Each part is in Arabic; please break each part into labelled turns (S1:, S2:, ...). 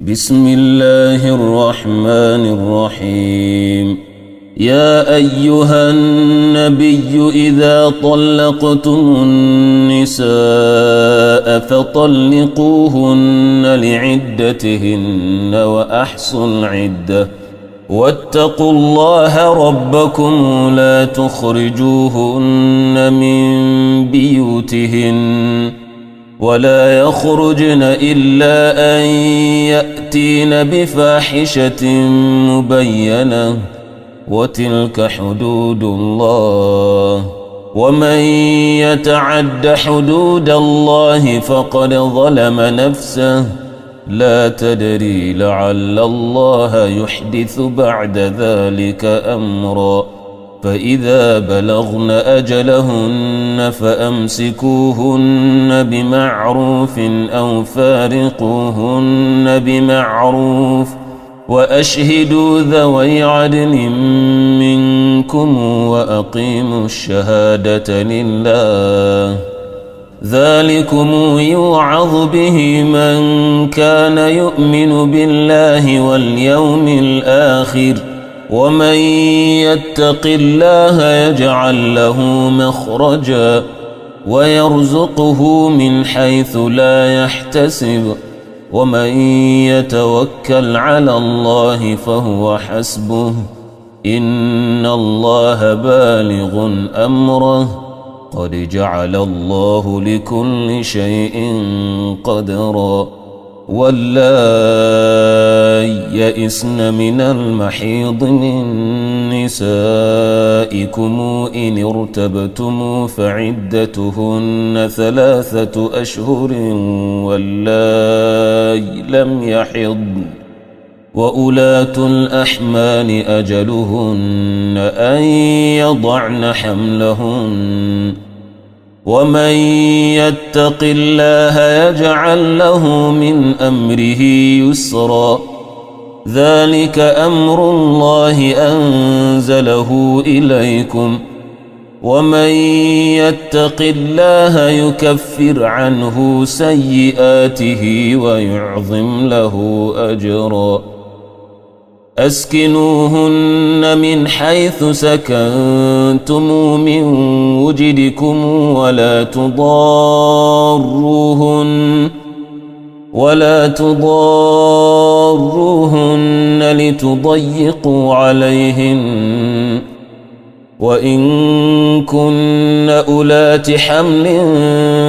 S1: بسم الله الرحمن الرحيم. يا أيها النبي إذا طلقتم النساء فطلقوهن لعدتهن وأحصوا العدة واتقوا الله ربكم لا تخرجوهن من بيوتهن ولا يخرجن إلا أن يأتين بفاحشة مبينة وتلك حدود الله ومن يتعد حدود الله فقد ظلم نفسه لا تدري لعل الله يحدث بعد ذلك أمرا فإذا بلغن أجلهن فأمسكوهن بمعروف أو فارقوهن بمعروف وأشهدوا ذوي عدل منكم وأقيموا الشهادة لله ذلكم يوعظ به من كان يؤمن بالله واليوم الآخر ومن يتق الله يجعل له مخرجا ويرزقه من حيث لا يحتسب ومن يتوكل على الله فهو حسبه إن الله بالغ أمره قد جعل الله لكل شيء قدرا واللائي يئسن من المحيض من نسائكم إن ارتبتم فعدتهن 3 أشهر واللائي لم يحضن وأولاة الأحمال أجلهن أن يضعن حملهن ومن يتق الله يجعل له من أمره يسرا ذلك أمر الله أنزله إليكم ومن يتق الله يكفر عنه سيئاته ويعظم له أجرا أسكنوهن من حيث سكنتم من وجدكم ولا تضاروهن لتضيقوا عليهن وإن كن أولات حمل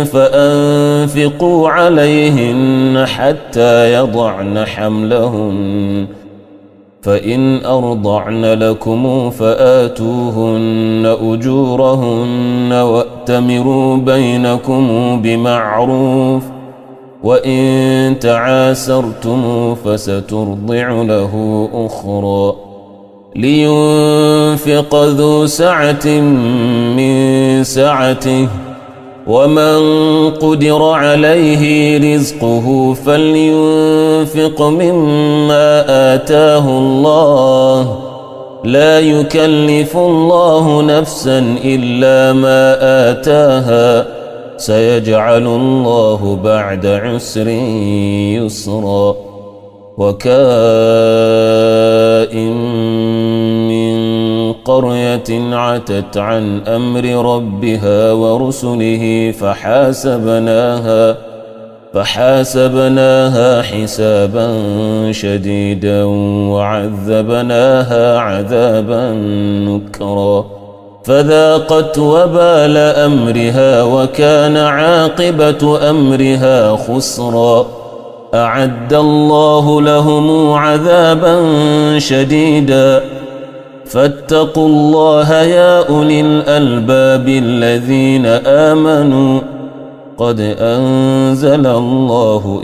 S1: فأنفقوا عليهن حتى يضعن حملهن فإن أرضعن لكم فآتوهن أجورهن وأتمروا بينكم بمعروف وإن تعاسرتم فسترضع له أخرى لينفق ذو سعة من سعته ومن قدر عليه رزقه فلينفق مما آتاه الله لا يكلف الله نفسا إلا ما آتاها سيجعل الله بعد عسر يسرا وكائن من قرية عتت عن أمر ربها ورسله فحاسبناها حسابا شديدا وعذبناها عذابا نكرا فذاقت وبال أمرها وكان عاقبة أمرها خسرا أعد الله لهم عذابا شديدا فاتقوا الله يا أولي الألباب الذين آمنوا قد أنزل الله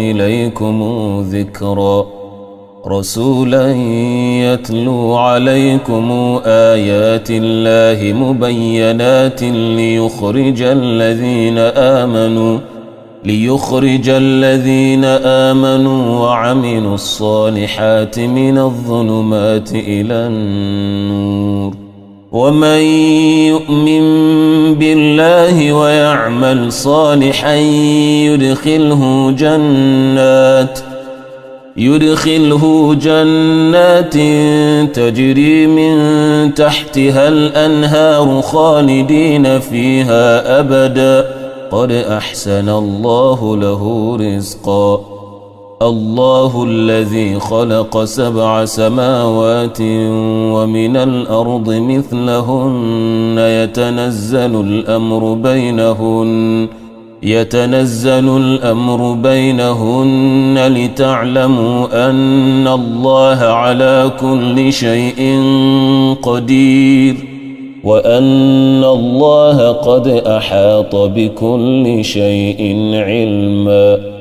S1: إليكم ذكرا رسولا يتلو عليكم آيات الله مبينات ليخرج الذين آمنوا وعملوا الصالحات من الظلمات إلى النور ومن يؤمن بالله ويعمل صالحا يدخله جنات تجري من تحتها الأنهار خالدين فيها أبدا قد أحسن الله له رزقا الله الذي خلق 7 سماوات ومن الأرض مثلهن يتنزل الأمر بينهن لتعلموا أن الله على كل شيء قدير وأن الله قد أحاط بكل شيء علما